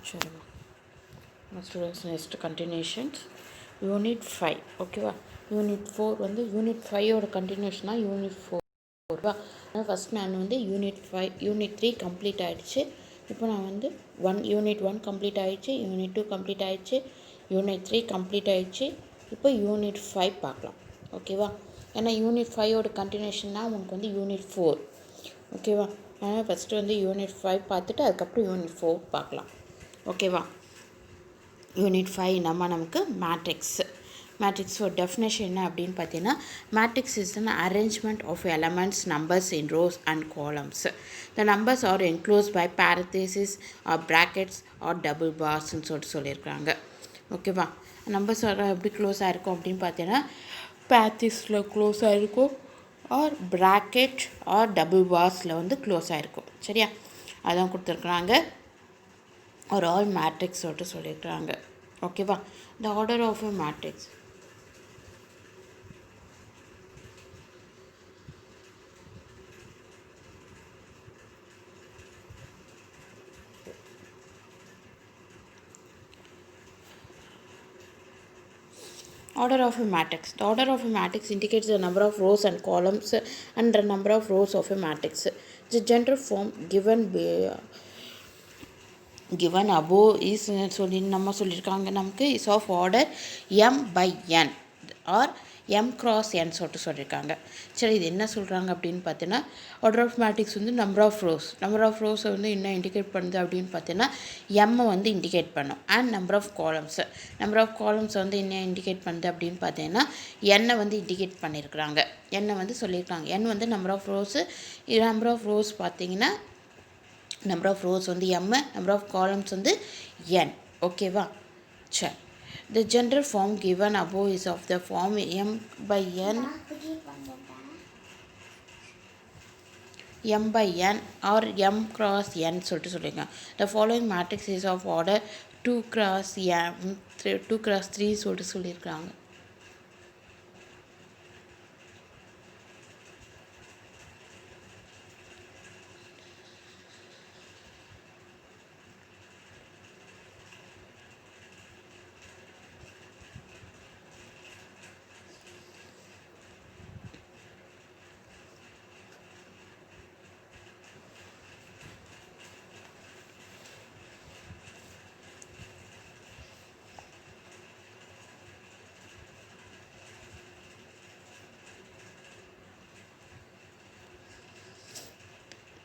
சரிம்மா. Students next continuations unit 5 ஓகேவா. Unit 4 வந்து யூனிட் 5ஓட கண்டினியூஷனாக யூனிட் 4 ஓகேவா. ஃபஸ்ட் நான் வந்து யூனிட் 3 கம்ப்ளீட் ஆகிடுச்சு. இப்போ நான் வந்து யூனிட் 1 கம்ப்ளீட் ஆகிடுச்சு, யூனிட் 2 கம்ப்ளீட் ஆகிடுச்சு, யூனிட் 3 கம்ப்ளீட் ஆகிடுச்சு. இப்போ யூனிட் 5 பார்க்கலாம் ஓகேவா. ஏன்னா யூனிட் 5ஓட கண்டினியூஷன்னா உங்களுக்கு வந்து யூனிட் 4 ஓகேவா. அதனால் ஃபஸ்ட்டு வந்து யூனிட் 5 பார்த்துட்டு அதுக்கப்புறம் யூனிட் 4 பார்க்கலாம் ஓகேவா. யூனிட் 5 நமக்கு மேட்ரிக்ஸ் ஒரு டெஃபினேஷன் என்ன அப்படின்னு பார்த்தீங்கன்னா, matrix is an arrangement of elements numbers in rows and columns. The numbers are enclosed by parentheses or brackets or double barsன்னு சொல்லியிருக்காங்க ஓகேவா. நம்பர்ஸ் எப்படி க்ளோஸ் ஆகிருக்கும் அப்படின்னு பார்த்தீங்கன்னா, பேரத்தீஸில் க்ளோஸ் ஆகிருக்கும் ஆர் ப்ராக்கெட் ஆர் டபுள் பார்ஸில் வந்து க்ளோஸ் ஆகிருக்கும். சரியா, அதான் கொடுத்துருக்குறாங்க. ஒரு ஆல் மேட்ரிக்ஸ் சொல்லியிருக்கிறாங்க ஓகேவா. The order of a matrix order of a matrix. The order of a matrix indicates the number of rows and columns and the number of rows of a matrix. The general form given above is நம்ம சொல்லியிருக்காங்க நமக்கு is of order m by n or m cross n சொல்லியிருக்காங்க. சரி, இது என்ன சொல்கிறாங்க அப்படின்னு பார்த்தீங்கன்னா, ஆர்டர் ஆஃப் மேட்ரிக்ஸ் வந்து நம்பர் ஆஃப் ரோஸை வந்து என்ன இண்டிகேட் பண்ணுது அப்படின்னு பார்த்தீங்கன்னா, எம்மை வந்து இண்டிகேட் பண்ணும். அண்ட் நம்பர் ஆஃப் காலம்ஸ் வந்து என்ன இண்டிகேட் பண்ணுது அப்படின்னு பார்த்தீங்கன்னா, எண்ணை வந்து இண்டிகேட் பண்ணியிருக்கிறாங்க. எண்ணை வந்து சொல்லியிருக்காங்க. என் வந்து நம்பர் ஆஃப் ரோஸ் பார்த்தீங்கன்னா, நம்பர் ஆஃப் ரோஸ் வந்து எம், நம்பர் ஆஃப் காலம்ஸ் வந்து என் ஓகேவா. சரி, the general form given above is of the form m by n or m cross n சொல்லியிருக்காங்க. The following matrix is of order 2 cross 3 சொல்லியிருக்காங்க.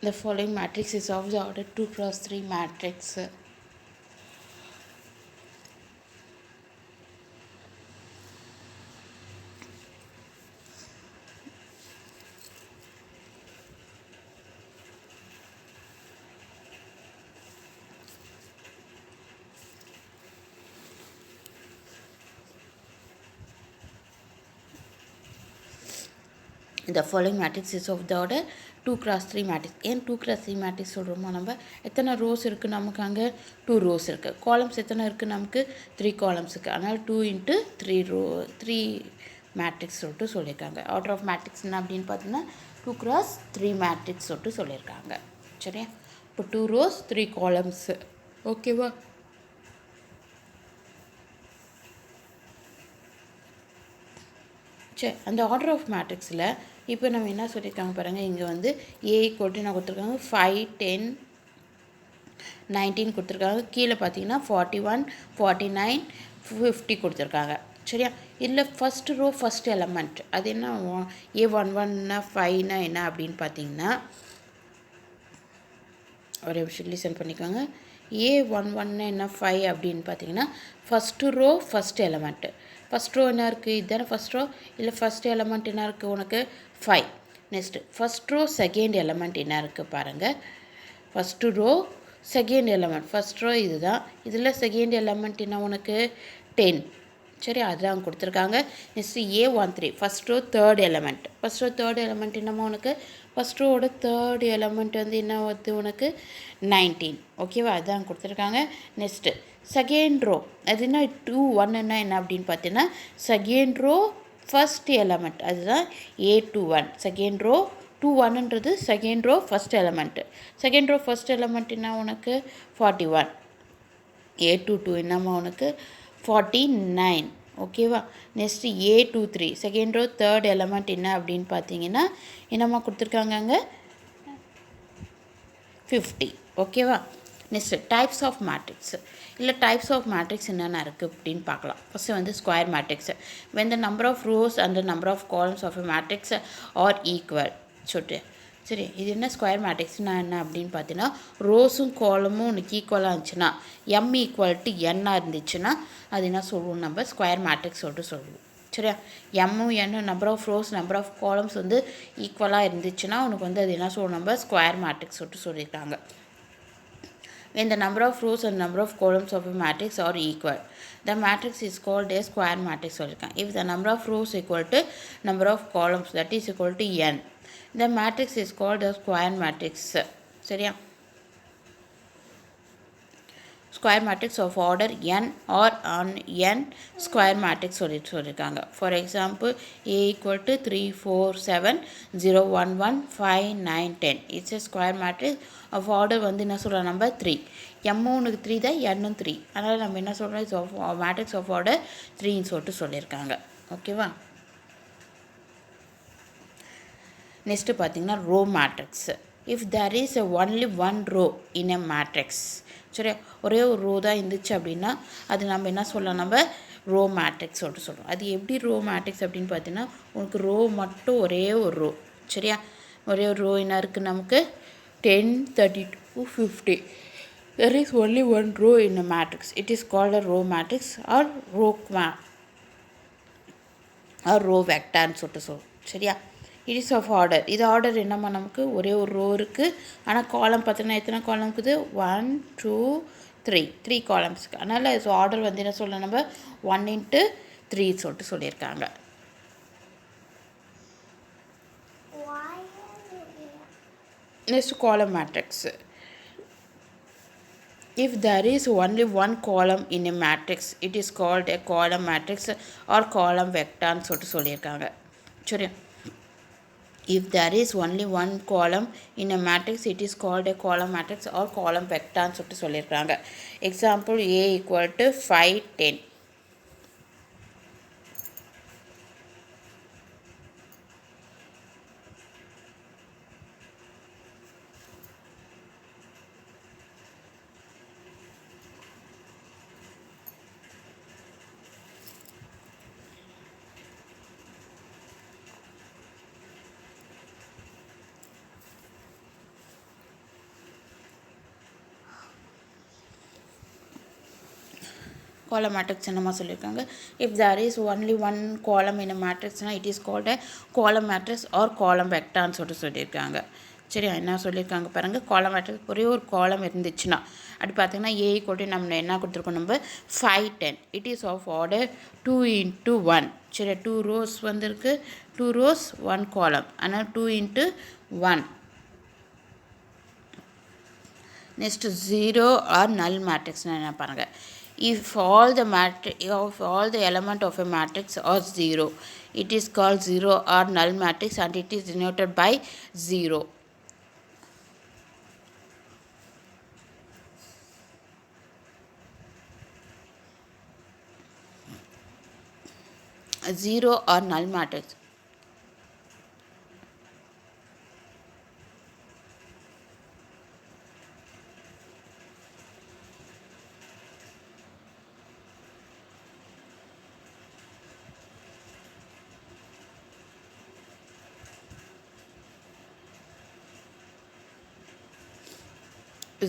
The following matrix is of the order 2 cross 3 matrix. The following matrix is of the order 2 cross 3 matrix. ஏன் 2 cross 3 matrix சொல்கிறோமோ, நம்ம எத்தனை rose இருக்குது நமக்கு, அங்கே 2 rose இருக்குது. காலம்ஸ் எத்தனை இருக்குது நமக்கு, 3 காலம்ஸ் இருக்குது. அதனால் 2 into 3 மேட்ரிக்ஸ் சொல்லியிருக்காங்க. ஆர்டர் ஆஃப் மேட்ரிக்ஸ் என்ன அப்படின்னு பார்த்தீங்கன்னா 2 cross 3 மேட்ரிக்ஸ் சொல்லியிருக்காங்க. சரியா, இப்போ 2 rows 3 காலம்ஸு ஓகேவா. சரி, அந்த ஆர்டர் ஆஃப் மேட்ரிக்ஸில் இப்போ நம்ம என்ன சொல்லியிருக்காங்க பாருங்கள். இங்கே வந்து ஏ ஈக்குவல் டு நான் கொடுத்துருக்காங்க 5, 10, 19 கொடுத்துருக்காங்க. கீழே பார்த்தீங்கன்னா 41, 49, 50 கொடுத்துருக்காங்க. சரியா, இல்லை ஃபஸ்ட்டு ரோ ஃபஸ்ட் எலமெண்ட் அது என்ன, A11 5 என்ன அப்படின்னு பார்த்தீங்கன்னா, ஒரு விஷயம் லிசன் பண்ணிக்கோங்க. A11 என்ன 5 அப்படின்னு பார்த்தீங்கன்னா, first row first element. First row என்ன இருக்குது, இதுதானே ஃபஸ்ட் ரோ. இல்லை ஃபஸ்ட் எலமெண்ட் என்ன இருக்குது உனக்கு 5. Next first row second element என்ன இருக்குது பாருங்கள். First row second element, first row இது தான். இதில் செகண்ட் எலமெண்ட் என்ன உனக்கு 10. சரி, அதுதான் கொடுத்துருக்காங்க. Next A13 first row third element என்னமோ உனக்கு, ஃபஸ்ட் ரோவோட தேர்ட் எலமெண்ட் வந்து என்ன வருது உனக்கு 19 ஓகேவா. அதுதான் கொடுத்துருக்காங்க. நெக்ஸ்ட்டு செகண்ட் ரோ அது என்ன 21 என்ன அப்படின்னு பார்த்தீங்கன்னா, செகண்ட் ரோ ஃபஸ்ட் எலமெண்ட் அதுதான் A21. செகண்ட் ரோ 21ன்றது second row first element. Second row first element என்ன உனக்கு 41 A22 என்னம்மா உனக்கு 49 ஓகேவா. Next A23 second row third element என்ன அப்படின்னு பார்த்தீங்கன்னா என்னம்மா கொடுத்துருக்காங்க அங்கே 50 ஓகேவா. நெக்ஸ்ட்டு டைப்ஸ் ஆஃப் மேட்ரிக்ஸ் இல்லை டைப்ஸ் ஆஃப் மேட்ரிக்ஸ் என்னென்ன இருக்குது அப்படின்னு பார்க்கலாம். ஃபஸ்ட்டு வந்து square matrix when the number of rows and the number of columns of a matrix are equal சொல்லிட்டு சரி. இது என்ன ஸ்கொயர் மேட்ரிக்ஸ்னால் என்ன அப்படின்னு பார்த்தீங்கன்னா ரோஸும் காலமும் உனக்கு ஈக்குவலாக இருந்துச்சுன்னா m ஈக்குவல் டு n இருந்துச்சுன்னா அது என்ன சொல்லுவோம் நம்ம ஸ்கொயர் மேட்ரிக்ஸ் சொல்லிட்டு சொல்லுவோம். சரியா. எம்மும் என்ன number of rows number of columns வந்து ஈக்குவலாக இருந்துச்சுன்னா உனக்கு வந்து அது என்ன சொல்லுவோம் நம்ம ஸ்கொயர் மேட்ரிக்ஸ் சொல்லிட்டு சொல்லியிருக்காங்க. When the number of rows and number of columns of a matrix are equal, the matrix is called a square matrix. If the number of rows equal to number of columns, that is equal to n, the matrix is called a square matrix. சரியா. Square matrix of order n or an n square matrix சொல்லியிருக்காங்க. For example A equal to 3 4 7 0 1 1 5 9 10 it's a square matrix of order வந்து என்ன சொல்கிறோம் நம்ம 3. எம்மும் உனக்கு 3 தான் என்னும் 3, அதனால் நம்ம என்ன சொல்கிறோம் மேட்ரிக்ஸ் ஆஃப் ஆர்டர் 3ன்னு சொல்லிட்டு சொல்லியிருக்காங்க. ஓகேவா. நெக்ஸ்ட்டு பார்த்தீங்கன்னா row matrix. If there is only one row in a matrix, சரி ஒரே ஒரு ரோ தான் இருந்துச்சு அப்படின்னா அது நம்ம என்ன சொல்லலாம் நம்ம ரோ மேட்ரிக்ஸ் சொல்லிட்டு சொல்கிறோம். அது எப்படி ரோ மேட்ரிக்ஸ் அப்படின்னு பார்த்தீங்கன்னா உனக்கு ரோ மட்டும் ஒரே ஒரு ரோ. சரியா. ஒரே ஒரு ரோ என்ன இருக்குது நமக்கு 10 32 50. There is only one row in a matrix. It is called a row matrix or row vector சொல்லிட்டு சொல்லுவோம். சரியா. It is of order. இது ஆர்டர் என்னம்மா நமக்கு ஒரே ஒரு ரோ இருக்குது, ஆனால் காலம் பார்த்தீங்கன்னா எத்தனை காலம் இருக்குது 1 2 3 காலம்ஸ்க்கு. அதனால் ஸோ ஆர்டர் வந்து என்ன சொல்லலாம் நம்ம 1 × 3 சொல்லிட்டு சொல்லியிருக்காங்க. நெக்ஸ்ட் காலம் matrix. If there is only one column in a matrix, it is called a column matrix or column vector சொல்லிட்டு சொல்லியிருக்காங்க. சரி. If there is only one column in a matrix, it is called a column matrix or column vector சொல்லிட்டு சொல்லியிருக்காங்க. Example A equal to 5 10. column matrix என்னமா சொல்லியிருக்காங்க. If there is only one column in மேட்ரிக்ஸ்னால் it is called a column matrix R காலம் வெக்டார்னு சொல்லியிருக்காங்க. சரி. என்ன சொல்லியிருக்காங்க பாருங்கள். காலம் மேட்ரிக்ஸ் ஒரே ஒரு காலம் இருந்துச்சுன்னா அப்படி பார்த்தீங்கன்னா A ஈக்குவல் நம்ம என்ன கொடுத்துருக்கோம் நம்ம 5 10. It is of order 2 × 1. சரி. 2 rows வந்துருக்கு, 2 rows 1 காலம், ஆனால் 2 × 1. நெக்ஸ்ட் 0 ஆர் நல் மேட்ரிக்ஸ்னால் என்ன பாருங்கள். If all the element of a matrix are 0, it is called 0 or null matrix and it is denoted by 0. A 0 or null matrix.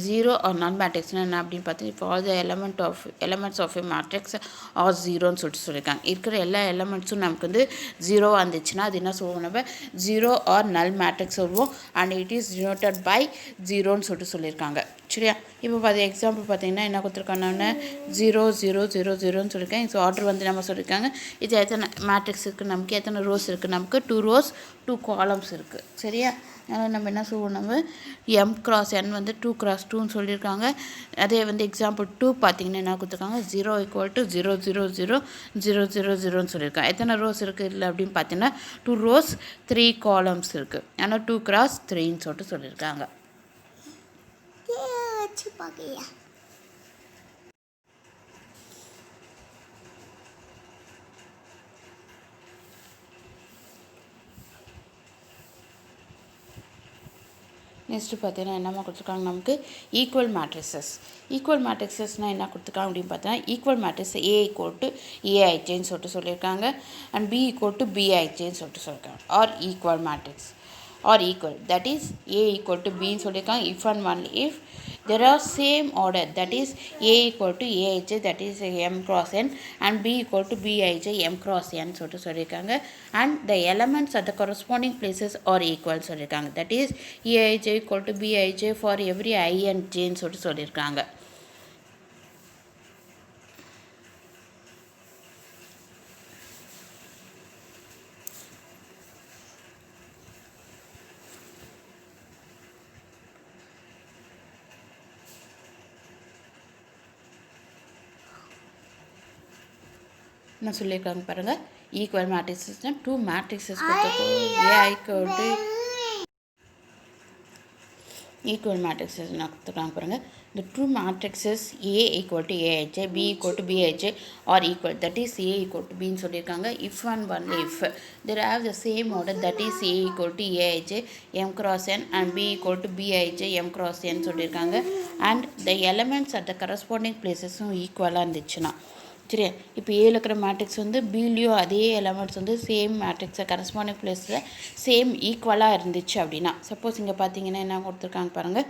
Zero or null மேட்ரிக்ஸ்னால் என்ன அப்படின்னு பார்த்தீங்கன்னா இப்போ all the elements of a matrix are ஜீரோன்னு சொல்லியிருக்காங்க. இருக்கிற எல்லா எலமெண்ட்ஸும் நமக்கு வந்து ஜீரோவாக இருந்துச்சுன்னா அது என்ன சொல்லுவோம் நம்ம ஜீரோ ஆர் நல் மேட்ரிக்ஸ் சொல்லுவோம் and it is denoted by ஜீரோன்னு சொல்லியிருக்காங்க. சரியா. இப்போ எக்ஸாம்பிள் பார்த்தீங்கன்னா என்ன கொடுத்துருக்காங்க 0 0 0 0ன்னு சொல்லியிருக்காங்க. ஸோ ஆர்டர் வந்து நம்ம சொல்லியிருக்காங்க. இது எத்தனை மேட்ரிக்ஸ் இருக்குது நமக்கு, எத்தனை ரோஸ் இருக்குது நமக்கு 2 rows 2 columns இருக்குது. சரியா. அதனால் நம்ம என்ன சொல்லுவோம் நம்ம m × n வந்து 2 × 2ன்னு சொல்லியிருக்காங்க. அதே வந்து எக்ஸாம்பிள் 2 பார்த்தீங்கன்னா என்ன கொடுத்துருக்காங்க 0 = 0 0 0 0 0 0ன்னு சொல்லியிருக்காங்க. எத்தனை ரோஸ் இருக்குது இல்லை அப்படின்னு பார்த்தீங்கன்னா 2 rows 3 columns இருக்குது. ஆனால் 2 × 3ன்னு சொல்லியிருக்காங்க. நெக்ஸ்ட்டு பார்த்தீங்கன்னா என்னம்மா கொடுத்துருக்காங்க நமக்கு ஈக்குவல் மேட்ரிசஸ். ஈக்குவல் மேட்ரிசஸ்னால் என்ன கொடுத்துருக்காங்க அப்படின்னு பார்த்தீங்கன்னா equal matrix A equal to ஏஐஜேன்னு சொல்லிட்டு சொல்லியிருக்காங்க அண்ட் பி ஈக்குவல் டு பிஐஜேன்னு சொல்லிட்டு சொல்லியிருக்காங்க. Or equal matrix or equal, that is A equal to B ன்னு சொல்லியிருக்காங்க. if and only if there are same order, that is A equal to AIJ, that is M cross N, and B equal to BIJ M cross N சொல்லிட்டு சொல்லியிருக்காங்க. and the elements at the corresponding places are equal சொல்லியிருக்காங்க. that is AIJ equal to BIJ for every I and J ன்னு சொல்லிட்டு சொல்லியிருக்காங்க. என்ன சொல்லியிருக்காங்க பாருங்கள், equal மேட்ரிக்ஸஸ்னால் two matrices கொடுத்துருக்கோம். A equal to equal matrices கொடுத்துருக்காங்க பாருங்கள். இந்த two matrices A equal to A I J, B equal to B I J are equal, that is A equal to பின்னு சொல்லியிருக்காங்க. If and only if they have the same order, that is A equal to A I J M cross N and B equal to B I J M cross N சொல்லியிருக்காங்க. And the elements at the corresponding பிளேசஸும் ஈக்குவலாக இருந்துச்சுன்னா சரியா. இப்போ ஏல இருக்கிற matrix வந்து பிலையும் அதே எலமெண்ட்ஸ் வந்து சேம் மேட்ரிக்ஸை கரஸ்பாண்டிங் பிளேஸில் சேம் ஈக்குவலாக இருந்துச்சு அப்படின்னா, சப்போஸ் இங்கே பார்த்தீங்கன்னா என்ன கொடுத்துருக்காங்க பாருங்கள்.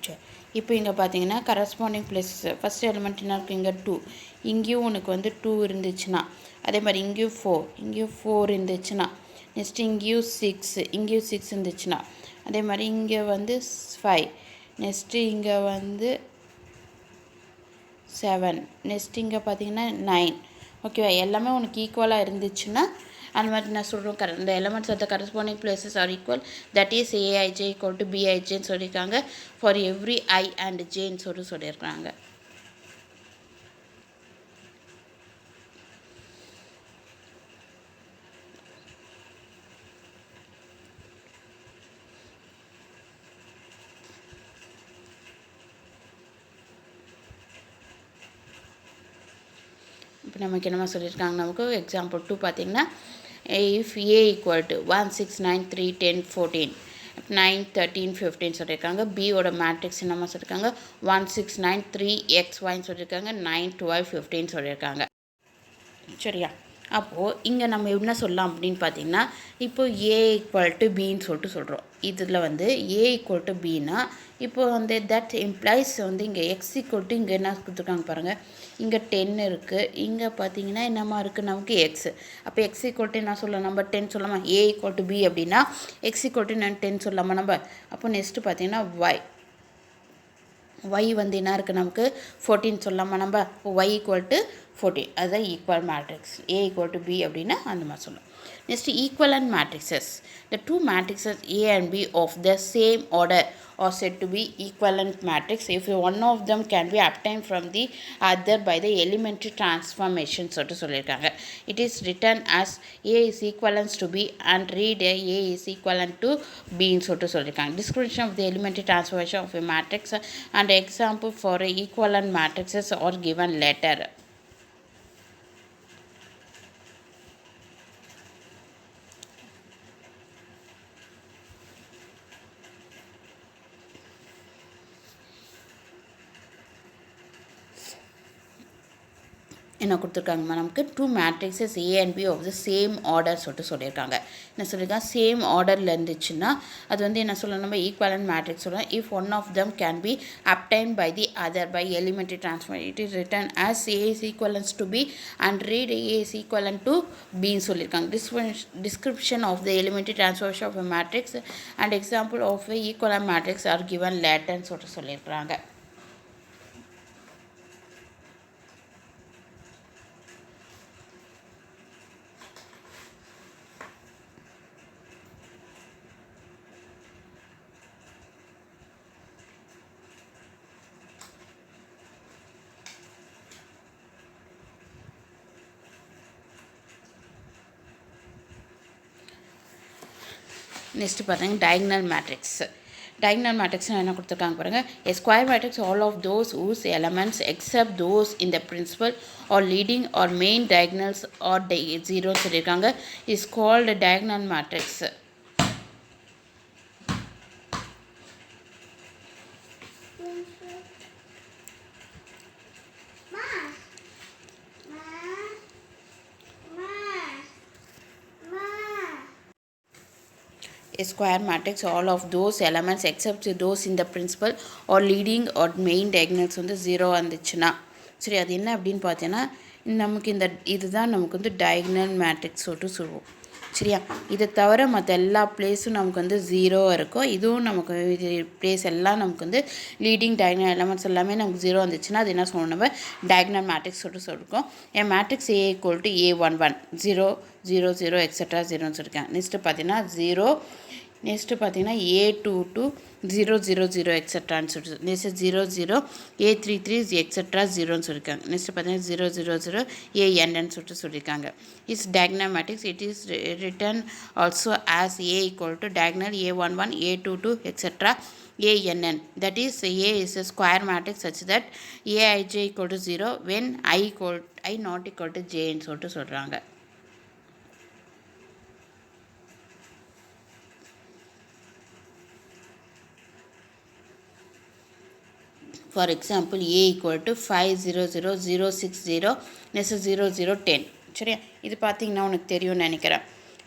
சரி, இப்போ இங்கே பார்த்தீங்கன்னா கரஸ்பாண்டிங் பிளேஸஸ் ஃபஸ்ட் எலிமெண்ட் என்ன இருக்குது, இங்கே 2, இங்கேயும் உனக்கு வந்து 2 இருந்துச்சுன்னா, அதே மாதிரி இங்கேயும் 4, இங்கேயும் 4 இருந்துச்சுன்னா, நெக்ஸ்ட்டு இங்கேயும் 6, இங்கேயும் 6 இருந்துச்சுன்னா, அதே மாதிரி இங்கே வந்து 5, நெக்ஸ்ட்டு இங்கே வந்து 7, நெக்ஸ்ட் இங்கே பார்த்தீங்கன்னா 9. ஓகேவா, எல்லாமே உனக்கு ஈக்குவலாக இருந்துச்சுன்னா அந்த மாதிரி நான் சொல்கிறோம். இந்த elements of the corresponding places are equal, that is A I J equal to பிஐஜேன்னு சொல்லியிருக்காங்க ஃபார் எவ்ரி ஐ அண்ட் ஜேன்னு சொல்லியிருக்காங்க. இப்போ நமக்கு என்னமா சொல்லியிருக்காங்க, நமக்கு எக்ஸாம்பிள் 2 பார்த்திங்கன்னா இஃப் ஏ ஈக்குவல் டு 1 6 9 3 10 14 9 13 15 சொல்லியிருக்காங்க. பியோட மேட்ரிக்ஸ் என்னமா சொல்லியிருக்காங்க 1 6 9 3 XYன்னு சொல்லியிருக்காங்க, 9 12 15 சொல்லியிருக்காங்க. சரியா, அப்போது இங்கே நம்ம என்ன சொல்லலாம் அப்படின்னு பார்த்தீங்கன்னா, இப்போ ஏ ஈக்குவல் டு பின்னு சொல்லிட்டு சொல்கிறோம். இதில் வந்து ஏ ஈக்குவல் டு பின்னா இப்போ வந்து தட் இம்ப்ளைஸ் வந்து இங்கே எக்ஸ் ஈக்குவல் டு இங்கே என்ன கொடுத்துருக்காங்க பாருங்கள், இங்கே 10 இருக்குது, இங்கே பார்த்தீங்கன்னா என்னமா இருக்குது நமக்கு எக்ஸ். அப்போ எக்ஸ் ஈக்குவல் டு என்ன சொல்லலாம் நம்ம 10 சொல்லலாமா, ஏ ஈக்குவல் டு பி அப்படின்னா எக்ஸ் ஈக்குவல் டு நான் 10 சொல்லலாமா நம்ம. அப்போ நெக்ஸ்ட்டு பார்த்தீங்கன்னா ஒய் வந்து என்ன இருக்குது நமக்கு 14 சொல்லலாமா நம்ம. இப்போ ஒய் ஈக்குவல் டு 14, அதுதான் equal matrix. A equal to B அப்படின்னா அந்த மாதிரி சொல்லலாம். Next equivalent matrices, the two matrices A and B of the same order are said to be equivalent matrix if one of them can be obtained from the other by the elementary transformation சொல்லியிருக்காங்க. It is written as A is equivalent to B and read A is equivalent to B சொல்லியிருக்காங்க. Description of the elementary transformation of a matrix and example for equivalent matrices are given later. என்ன கொடுத்துருக்காங்க நமக்கு two matrices A and B of the same order சொல்லியிருக்காங்க. என்ன சொல்லியிருக்காங்க, same ஆர்டரில் இருந்துச்சுன்னா அது வந்து என்ன சொல்லணும் நம்ம ஈக்குவலன்ட் மேட்ரிக்ஸ் சொல்லலாம். If one of them can be obtained by the other by elementary transform, it is written as A is equivalence to B and read A is equivalent to பின்னு சொல்லியிருக்காங்க. Description of the elementary transformation of a matrix and example of a equivalent matrix are given லேட்டர்னு சொல்லியிருக்காங்க. Next பார்த்தீங்கன்னா diagonal matrix. Diagonal matrix என்ன கொடுத்துருக்காங்க பாருங்கள். A square matrix all of those whose elements except those in the principal or leading or main diagonals or 0 சொல்லியிருக்காங்க is called diagonal matrix. A square matrix all of those elements except those in the principal or leading or main diagonals வந்து 0 வந்துச்சுன்னா சரி அது என்ன அப்படின்னு பார்த்தீங்கன்னா நமக்கு இந்த இதுதான் நமக்கு வந்து டயகனல் மேட்ரிக்ஸ் சொல்லுவோம் சரியா இதை தவிர மற்ற எல்லா பிளேஸும் நமக்கு வந்து 0 இருக்கும் இதுவும் நமக்கு பிளேஸ் எல்லாம் நமக்கு வந்து லீடிங் டயகனல் எலமெண்ட்ஸ் எல்லாமே நமக்கு 0 வந்துச்சுன்னா அது என்ன சொல்லணும் நம்ம டயகனல் மேட்ரிக்ஸ் சொல்லியிருக்கோம் என் matrix A equal to A11 0 0 0 et cetera 0ன்னு சொல்லியிருக்கேன் நெக்ஸ்ட்டு பார்த்தீங்கன்னா 0 நெக்ஸ்ட்டு பார்த்தீங்கன்னா A22 0 0 0 எக்ஸெட்ரான்னு சொல்லிட்டு நெக்ஸ்ட் 0 0 A33 எக்ஸெட்ரா 0ன்னு சொல்லியிருக்காங்க நெக்ஸ்ட்டு பார்த்தீங்கன்னா 0 0 0 ANன்னு சொல்லியிருக்காங்க is diagonal matrix it is written also as A equal to diagonal A11 A22 etc. ANN that is A is a square matrix such that Aij equal to 0 when I not equal to J ன்னு சொல்லிட்டு சொல்கிறாங்க For example, A equal to 5 0 0 0 6 0 next 0 0 10 சரியா இது பார்த்தீங்கன்னா உனக்கு தெரியும்னு நினைக்கிறேன்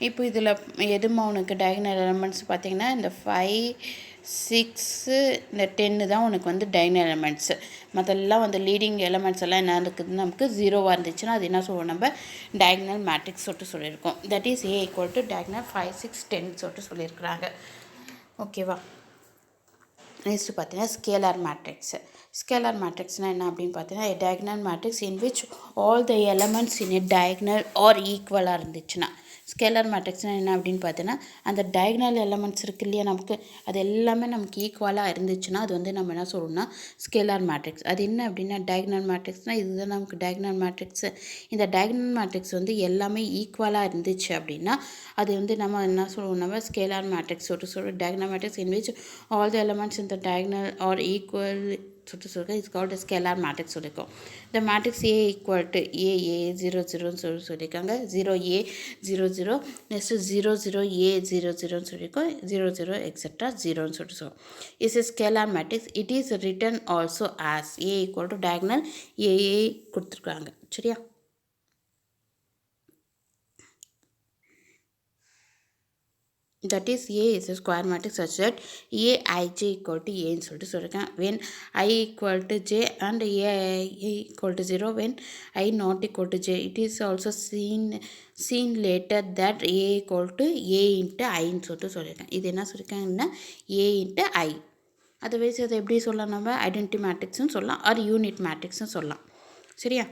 இப்போ இதில் எதுமா உனக்கு டயகனல் எலமெண்ட்ஸ் பார்த்தீங்கன்னா இந்த 5 6 இந்த 10 தான் உனக்கு வந்து டயகனல் எலமெண்ட்ஸு மற்றெல்லாம் வந்து லீடிங் எலமெண்ட்ஸ் எல்லாம் என்ன இருக்குது நமக்கு 0வாக இருந்துச்சுன்னா அது என்ன சொல்லுவோம் நம்ம டயகனல் மேட்ரிக்ஸ் சொல்லியிருக்கோம் that is A equal to diagonal 5 6 10 சொல்லியிருக்கிறாங்க ஓகேவா நெக்ஸ்ட் பார்த்தீங்கன்னா ஸ்கேலார் மேட்ரிக்ஸ் ஸ்கேலார் மேட்ரிக்ஸ்னால் என்ன அப்படின்னு பார்த்தீங்கன்னா diagonal matrix in which all the elements in a diagonal are ஈக்குவலாக இருந்துச்சுன்னா ஸ்கேலார் மேட்ரிக்ஸ்னால் என்ன அப்படின்னு பார்த்தீங்கன்னா அந்த டயகனல் எலமெண்ட்ஸ் இருக்கு இல்லையா நமக்கு அது எல்லாமே நமக்கு ஈக்குவலாக இருந்துச்சுன்னா அது வந்து நம்ம என்ன சொல்லணும்னா ஸ்கேலார் மேட்ரிக்ஸ் அது என்ன அப்படின்னா டயகனல் மேட்ரிக்ஸ்னால் இதுதான் நமக்கு டயகனல் மேட்ரிக்ஸு இந்த டயகனல் மேட்ரிக்ஸ் வந்து எல்லாமே ஈக்குவலாக இருந்துச்சு அப்படின்னா அது வந்து நம்ம என்ன சொல்லுவோம் நம்ம scalar matrix diagonal matrix in which all the elements in the diagonal or equal is called a scalar matrix சொல்லியிருக்கோம் the matrix A equal to A 0 0 சொல்லியிருக்காங்க 0 A 0 0 next 0 0 A 0 0 சொல்லியிருக்கோம் 0 0 etc 0ன்னு சொல்லியிருக்கோம் is a scalar matrix it is written also as A equal to diagonal A கொடுத்துருக்காங்க சரியா that is A is a square matrix such that Aij equal to A ன்னு சொல்லியிருக்கேன் when I equal to J and Ai equal to 0 when I not equal to J it is also seen later that A equal to A into I ன்னு சொல்லியிருக்கேன் இது என்ன சொல்லியிருக்காங்கன்னா A into I otherwise அதை எப்படி சொல்லலாம் நம்ம identity மேட்ரிக்ஸ்னு சொல்லலாம் ஆர் யூனிட் மேட்ரிக்ஸ்னு சொல்லலாம் சரியா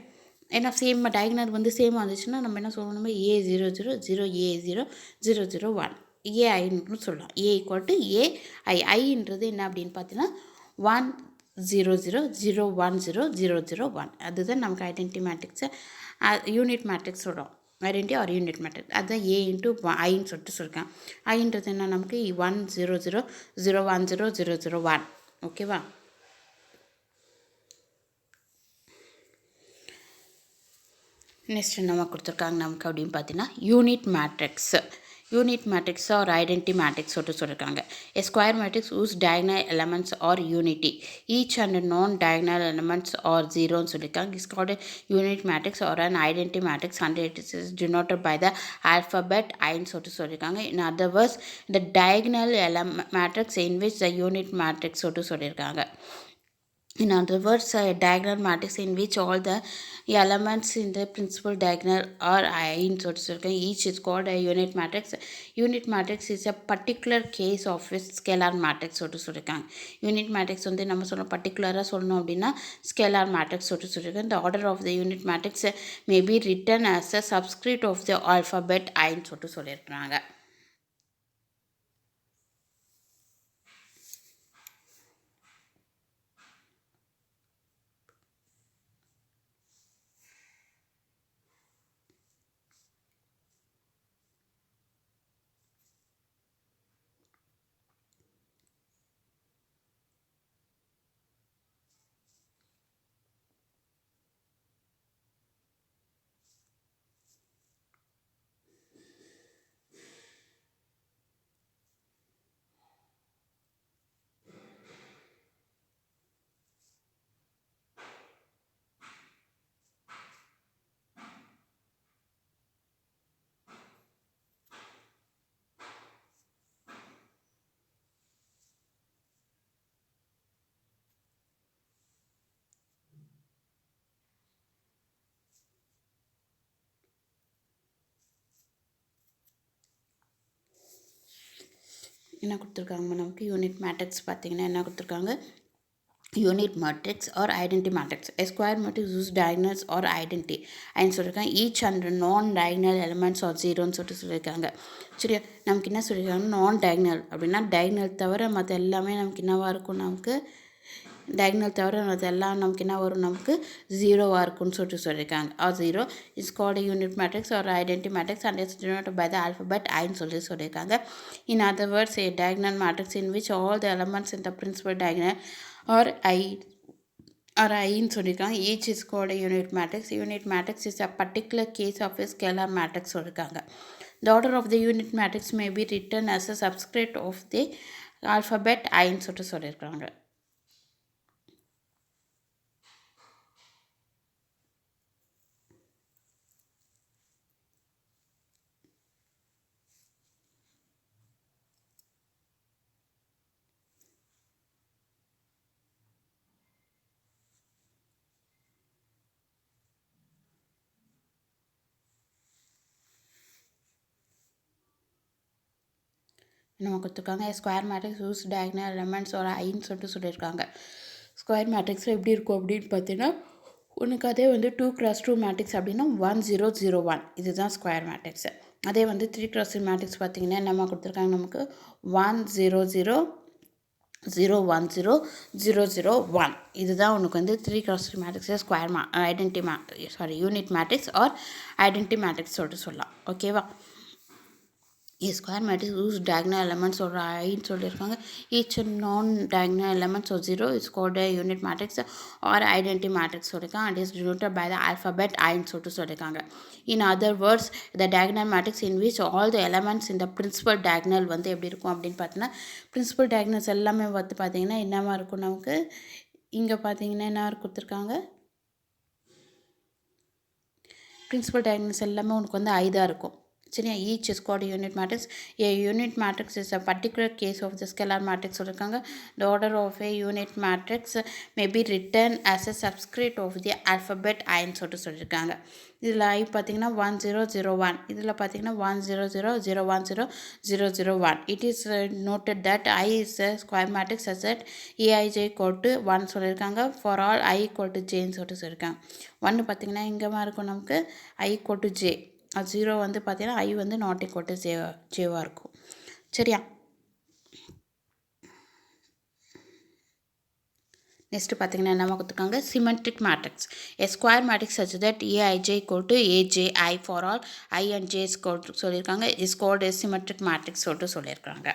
ஏன்னா சேம் டயகனல் வந்து சேம் வந்துச்சுன்னா நம்ம என்ன சொல்லணும் நம்ம A 0 0 0 A 0 0 0 1 ஏஐன்னு சொல்லலாம் ஏ ஈக்குவல் டு ஐன்றது என்ன அப்படின்னு பார்த்தீங்கன்னா 1 0 0 0 1 0 0 0 1 அதுதான் நமக்கு ஐடென்டி மேட்ரிக்ஸு யூனிட் மேட்ரிக்ஸ் சொல்கிறோம் ஐடென்டி ஆர் யூனிட் மேட்ரிக்ஸ் அதுதான் ஏ இன்ட்டு ஐன்னு சொல்லியிருக்கேன் ஐன்றது என்ன நமக்கு 1 0 0 0 1 0 0 0 1 ஓகேவா நெக்ஸ்ட் என்னமா கொடுத்துருக்காங்க நமக்கு அப்படின்னு பார்த்தீங்கன்னா unit matrix unit matrix or identity matrix சொல்லியிருக்காங்க a square matrix whose diagonal elements are unity each and non-diagonal elements are zero சொல்லியிருக்காங்க is called a unit matrix or an identity matrix and it is denoted by the alphabet I சொல்லியிருக்காங்க in other words the diagonal matrix in which the unit matrix சொல்லியிருக்காங்க in other words a diagonal matrix in which all the elements in the principal diagonal are in each is called a unit matrix unit matrix is a particular case of a scalar matrix சொல்லியிருக்காங்க unit matrix வந்து நம்ம சொல்ல பர்டிகுலராக சொல்லணும் அப்படின்னா scalar matrix சொல்லியிருக்காங்க the order of the unit matrix may be written as a subscript of the alphabet I சொல்லியிருக்காங்க என்ன கொடுத்துருக்காங்க நமக்கு யூனிட் மேட்ரிக்ஸ் பார்த்திங்கன்னா என்ன கொடுத்துருக்காங்க unit matrix or identity matrix. A square matrix uses diagonals or identity and சொல்லியிருக்காங்க each and non diagonal elements or zeroன்னு சொல்லியிருக்காங்க. சரியா நமக்கு என்ன சொல்லியிருக்காங்க நான் diagonal அப்படின்னா diagonal தவிர மற்ற எல்லாமே நமக்கு என்னவாக இருக்கும் நமக்கு diagonal தவிர மற்ற எல்லாம் நமக்கு என்ன வரும் நமக்கு ஜீரோவாக இருக்கும்னு சொல்லியிருக்காங்க or zero is called unit matrix or identity matrix and its denoted by the alphabet ஐன்னு சொல்லியிருக்காங்க. In other words, a diagonal matrix in which all the elements in the principal diagonal or in சொல்லியிருக்காங்க each is called a unit matrix. Unit matrix is a particular case of a scalar matrix சொல்லியிருக்காங்க. The order of the unit matrix may be written as a subscript of the alphabet ஐன்னு சொல்லியிருக்காங்க. நம்ம கொடுத்துருக்காங்க square matrix use diagonal elements ஒரு ஐன்னு சொல்லியிருக்காங்க. Square matrix எப்படி இருக்கும் அப்படின்னு பார்த்தீங்கன்னா உனக்கு அதே வந்து 2x2 மேட்ரிக்ஸ் அப்படின்னா 1001 இதுதான் ஸ்கொயர் மேட்ரிக்ஸு. அதே வந்து 3x3 மேட்ரிக்ஸ் பார்த்தீங்கன்னா என்னம்மா கொடுத்துருக்காங்க நமக்கு 100001001 இதுதான் உனக்கு வந்து 3x3 matrix square unit matrix or identity matrix சொல்லலாம். ஓகேவா square matrix whose diagonal elements ஒரு ஐன்னு சொல்லியிருக்காங்க. ஈச் நான் diagonal elements or zero is called a unit matrix or identity matrix சொல்லியிருக்காங்க and is denoted by the alphabet ஐன்னு சொல்லியிருக்காங்க. In other words, the diagonal matrix in which all the elements in the principal diagonal வந்து எப்படி இருக்கும் அப்படின்னு பார்த்தீங்கன்னா principal diagonals எல்லாமே வந்து பார்த்தீங்கன்னா என்னவா இருக்கும் நமக்கு இங்கே பார்த்தீங்கன்னா என்ன கொடுத்துருக்காங்க principal diagonals எல்லாமே உனக்கு வந்து 5 இருக்கும். சரியா each is called a unit matrix. A unit matrix is a particular case of the scalar matrix சொல்லியிருக்காங்க. The order of a unit matrix may be written as a subscript of the alphabet ஐன்னு சொல்லியிருக்காங்க. இதில் ஐ பார்த்தீங்கன்னா 1001 இதில் பார்த்தீங்கன்னா 1000010001. It is noted that I is a square matrix such that aij equal to 1 சொல்லியிருக்காங்க for all I equal to j ன்னு சொல்லியிருக்காங்க. 1 பார்த்தீங்கன்னா எங்கேமா இருக்கும் நமக்கு I equal to j அது 0 வந்து பார்த்தீங்கன்னா ஐ வந்து நாட் ஈக்குவல் டு ஜேவாக இருக்கும். சரியா நெக்ஸ்ட்டு பார்த்தீங்கன்னா என்ன கொடுத்துருக்காங்க symmetric matrix a square matrix such that A I J equal to A J I for all I and J சொல்லியிருக்காங்க is called a symmetric matrix சொல்லியிருக்காங்க.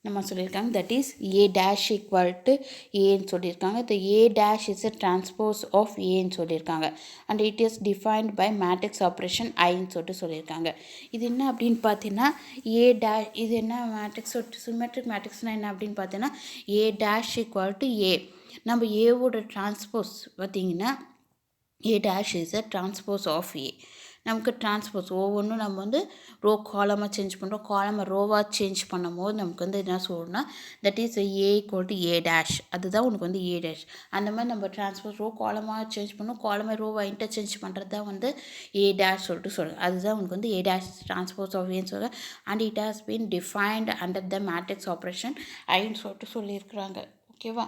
நம்ம சொல்லியிருக்காங்க that is A dash equal to ஏன்னு சொல்லியிருக்காங்க. The A dash is a transpose of ஏன்னு சொல்லியிருக்காங்க and it is defined by matrix operation ஐன்னு சொல்லியிருக்காங்க. இது என்ன அப்படின்னு பார்த்தீங்கன்னா ஏ டேஷ் இது என்ன மேட்ரிக்ஸ் சிமெட்ரிக் மேட்ரிக்ஸ்னால் என்ன அப்படின்னு பார்த்தீங்கன்னா A dash equal to A நம்ம ஏவோட டிரான்ஸ்போஸ் பார்த்தீங்கன்னா A dash is a transpose of A நமக்கு டிரான்ஸ்போஸ் ஒவ்வொன்றும் நம்ம வந்து ரோ காலமாக சேஞ்ச் பண்ணுறோம் காலமாக ரோவாக சேஞ்ச் பண்ணும் போது நமக்கு வந்து என்ன சொல்லணும்னா that is A equal to A dash அதுதான் உனக்கு வந்து ஏ டேஷ். அந்த மாதிரி நம்ம டிரான்ஸ்போஸ் ரோ காலமாக சேஞ்ச் பண்ணோம் காலமாக ரோவாக இன்டர்சேஞ்ச் பண்ணுறது தான் வந்து ஏ டேஷ் சொல்கிறேன் அதுதான் உனக்கு வந்து ஏ டேஷ் டிரான்ஸ்போஸ் ஆஃப் ஏன்னு சொல்கிறேன் and it has been defined under the matrix operation ஐன்னு சொல்லியிருக்கிறாங்க. ஓகேவா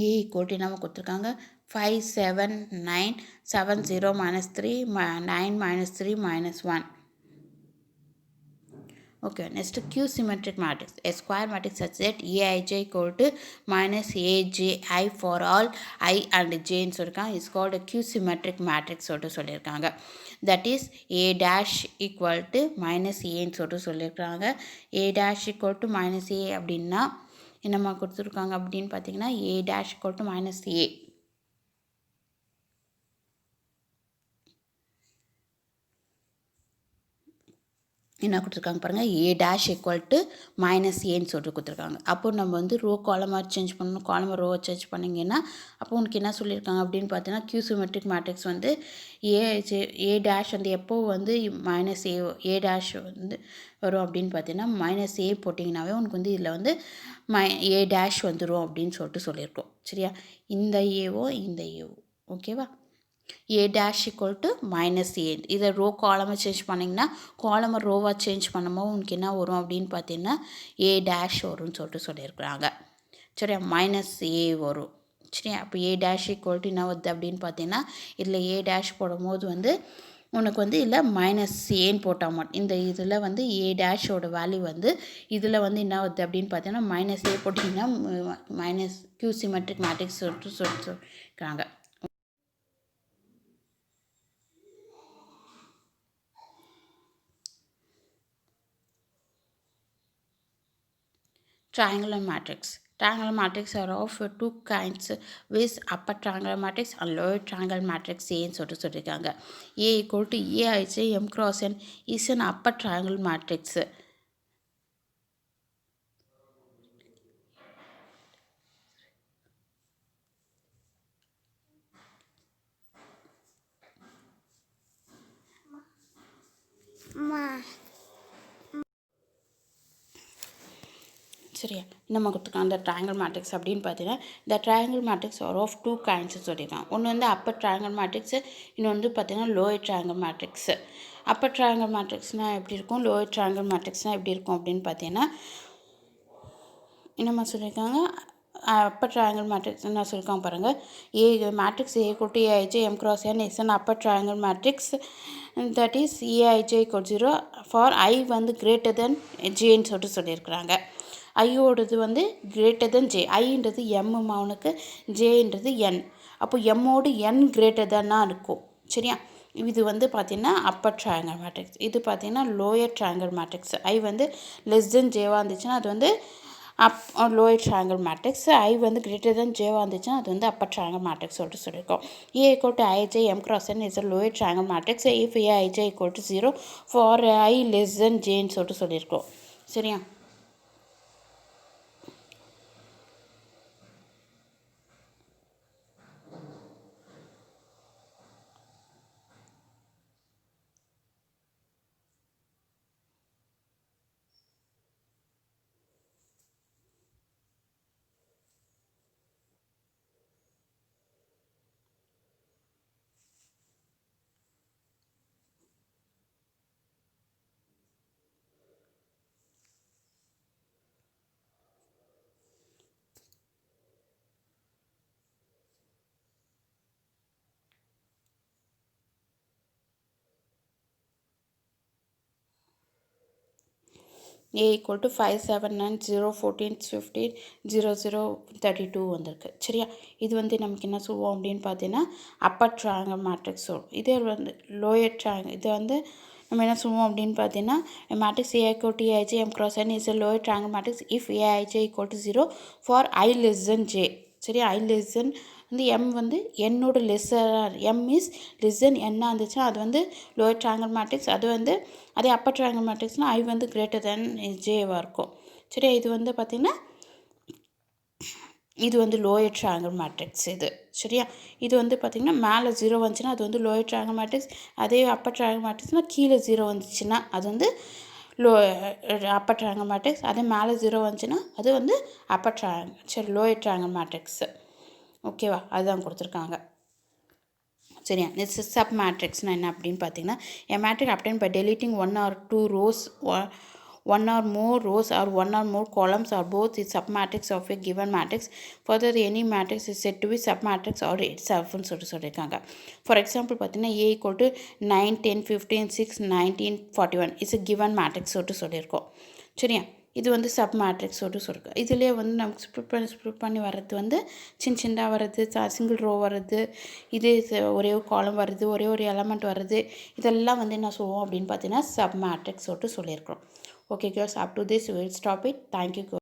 ஏ ஈக்குவல் நம்ம கொடுத்துருக்காங்க 5 7 9 7 0 -3 9 -3 -1. Okay, next Q symmetric matrix. A square matrix such that Aij equal to minus Aj for all I and j is called a Q symmetric matrix சொல்லியிருக்காங்க. That is A dash equal to minus A சொல்லியிருக்காங்க. A dash equal to minus A அப்படின்னா என்னம்மா கொடுத்துருக்காங்க அப்படின்னு பார்த்தீங்கன்னா A dash equal to minus A. என்ன கொடுத்துருக்காங்க பாருங்கள், ஏ டேஷ் ஈக்குவல் டு மைனஸ் ஏன்னு சொல்லிட்டு கொடுத்துருக்காங்க. அப்போது நம்ம வந்து ரோ காலமாக சேஞ்ச் பண்ணணும், காலமாக ரோவை சேஞ்ச் பண்ணிங்கன்னா அப்போ உனக்கு என்ன சொல்லியிருக்காங்க அப்படின்னு பார்த்தீங்கன்னா, கியூ சிமெட்ரிக் மேட்ரிக்ஸ் வந்து ஏ டேஷ் வந்து எப்போ வந்து மைனஸ் ஏ டேஷ் வந்து வரும் அப்படின்னு பார்த்தீங்கன்னா, மைனஸ் ஏ போட்டிங்கனாவே உனக்கு வந்து இதில் வந்து ஏ டேஷ் வந்துடும் அப்படின்னு சொல்லிட்டு சொல்லியிருக்கோம். சரியா, இந்த ஏவோ இந்த ஏவோ ஓகேவா. A dash equal to minus A. இதை ரோ காலமாக சேஞ்ச் பண்ணிங்கன்னா காலமாக ரோவாக சேஞ்ச் பண்ணும்போது உனக்கு என்ன வரும் அப்படின்னு பார்த்தீங்கன்னா ஏ டேஷ் வரும்னு சொல்லிட்டு சொல்லியிருக்கிறாங்க. சரியா, மைனஸ் ஏ வரும். சரியா, அப்போ ஏ டேஷ் ஈக்குவல் டு என்ன வருது அப்படின்னு பார்த்தீங்கன்னா, இதில் ஏ டேஷ் போடும்போது வந்து உனக்கு வந்து இல்லை மைனஸ் ஏன்னு போட்டால் மட்டும் இந்த இதில் வந்து ஏ டேஷோட வேல்யூ வந்து இதில் வந்து என்ன வருது அப்படின்னு பார்த்தீங்கன்னா மைனஸ் ஏ போட்டிங்கன்னா மைனஸ் கியூ சிமெட்ரிக் மேட்ரிக்ஸ் சொல்லிட்டு சொல்லியிருக்காங்க. Triangular matrix. Triangular matrix are of two kinds with upper triangular matrix and lower triangular matrix A ன்னு சொல்லியிருக்காங்க. A equal to Aij M cross N is an upper triangular matrix. சரியா, நம்ம கொடுத்துருக்காங்க அந்த triangle matrix அப்படின்னு பார்த்தீங்கன்னா இந்த triangle matrix are of two kinds சொல்லியிருக்காங்க. ஒன்று வந்து அப்பர் ட்ரையாங்கிள் மேட்ரிக்ஸு, இன்னொன்று வந்து பார்த்தீங்கன்னா lower triangle matrix. Upper triangle மேட்ரிக்ஸ்னால் எப்படி இருக்கும், லோயர் ட்ரையாங்கிள் மேட்ரிக்ஸ்னால் எப்படி இருக்கும் அப்படின்னு பார்த்தீங்கன்னா என்னம்மா சொல்லியிருக்காங்க, அப்பர் ட்ரையாங்கிள் மேட்ரிக்ஸ் என்ன சொல்லியிருக்காங்க பாருங்கள். Matrix A equal to A I J M cross N is an upper triangle matrix that is A I J equal 0 for I வந்து கிரேட்டர் தென் ஜேன்னு சொல்லிட்டு சொல்லியிருக்கிறாங்க. ஐயோடது வந்து கிரேட்டர் தென் ஜே, ஐன்றது எம்மா அவனுக்கு, ஜேன்றது என். அப்போ எம்மோடு என் கிரேட்டர் தென்னாக இருக்கும். சரியா, இது வந்து பார்த்திங்கன்னா அப்பர் ட்ரையாங்கிள் மேட்ரிக்ஸ். இது பார்த்திங்கன்னா லோயர் ட்ரையாங்கிள் மேட்ரிக்ஸ். ஐ வந்து லெஸ் தென் ஜேவாக இருந்துச்சுன்னா அது வந்து லோயர் ட்ரையாங்கிள் மேட்ரிக்ஸ். ஐ வந்து கிரேட்டர் தென் ஜேவாக இருந்துச்சுன்னா அது வந்து அப்பர் ட்ரையாங்கிள் மேட்ரிக்ஸ் சொல்லிட்டு சொல்லியிருக்கோம். A equal to I J M cross N is a lower triangle matrix if A I J equal to 0 for I less than ஜேன்னு சொல்லிட்டு சொல்லியிருக்கோம். சரியா, A equal to 5 7 9 0 14 15 0 0 32 வந்திருக்கு. சரியா, இது வந்து நமக்கு என்ன சொல்லுவோம் அப்படின்னு பார்த்தீங்கன்னா அப்பர் ட்ரையாங்கிள் மேட்ரிக்ஸ் சொல்லுவோம். இதே வந்து லோயர் ட்ரையாங்கிள், இது வந்து நம்ம என்ன சொல்லுவோம் அப்படின்னு பார்த்தீங்கன்னா matrix A equal to aij m cross n is a lower triangle matrix if aij equal to 0 for I less than j. சரியா, I less than வந்து எம் வந்து என்னோட lesser, M is less than என்ன இருந்துச்சுன்னா அது வந்து lower triangle matrix. அது வந்து அதே அப்பர் ட்ரையாங்கிள் மேட்ரிக்ஸ்னால் ஐ வந்து கிரேட்டர் தென் ஜேவாக இருக்கும். சரியா, இது வந்து பார்த்திங்கன்னா இது வந்து லோயர் ட்ரையாங்கிள் மேட்ரிக்ஸ் இது. சரியா, இது வந்து பார்த்திங்கன்னா மேலே 0 வந்துச்சுன்னா அது வந்து லோயர் ட்ரையாங்கிள் மேட்ரிக்ஸ். அதே அப்பர் ட்ரையாங்கிள் மேட்ரிக்ஸ்னால் கீழே 0 வந்துச்சுன்னா அது வந்து அப்பர் ட்ரையாங்கிள் மேட்ரிக்ஸ். அதே மேலே 0 வந்துச்சுன்னா அது வந்து அப்பர் ட்ரையாங்கிள், சரி லோயர் ட்ரையாங்கிள் மேட்ரிக்ஸு. ஓகேவா, அதுதான் கொடுத்துருக்காங்க. சரியா, நெக்ஸ்ட் சப் மேட்ரிக்ஸ்னால் என்ன அப்படின்னு பார்த்தீங்கன்னா a matrix obtained by deleting one or two rows or one or more rows or one or more columns or both is submatrix of a given matrix. Further, any matrix is said to be submatrix or itself ன்னு சொல்லியிருக்காங்க. For example பார்த்தீங்கன்னா a equal to 9 10 15 6 19 41 is a given matrix சொல்லியிருக்கோம். சரியா, இது வந்து sub matrix சொல்லியிருக்கோம். இதிலே வந்து நமக்கு ஸ்ப்ளிட் பண்ணி வர்றது வந்து சின்னதாக வர்றது, சிங்கிள் ரோ வர்றது, இது ஒரே ஒரு காலம் வருது, ஒரே ஒரு எலமெண்ட் வருது, இதெல்லாம் வந்து என்ன சொல்லுவோம் அப்படின்னு பார்த்தீங்கன்னா சப் மேட்ரிக்ஸ் சொல்லியிருக்கிறோம். Okay girls, up to this will stop it. Thank you.